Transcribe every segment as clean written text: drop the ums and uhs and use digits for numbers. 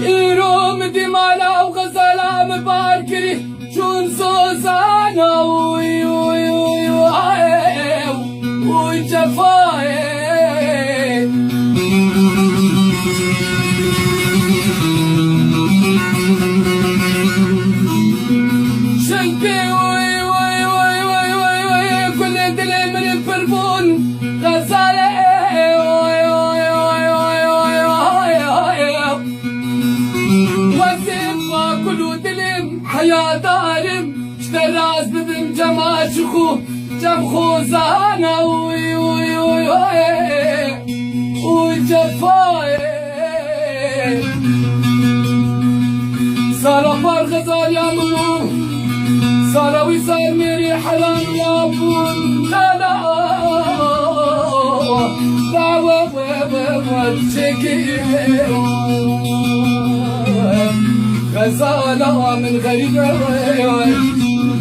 إيروم دمانا وغزالة مباركري شون سوزانا وي وي وي وي جفاي شنكي وي وي وي وي وي وي كل دلي من البربون غزالة وي وي وي وي وي وزيفا كلو دلم حياة دارم اشتراز ببن جمال شخو جم خوزانا وي وي وي وي جفاي سارة بار غزال يا ملو سارة وصار ميري حلال يا بون لا لا دعوة وتشكي غزالة من غريب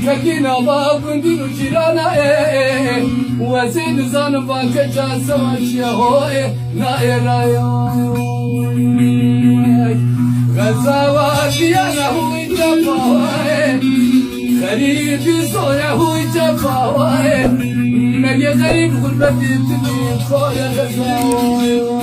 كدينا باب نديرو جيرانا وزين زانبا كجاسة واشيا هوي نائرا غزاوة ديانا هوي جفاوي غريبي صويا هوي جفاوي مالي غريب غربتي تبين خويا غزاوي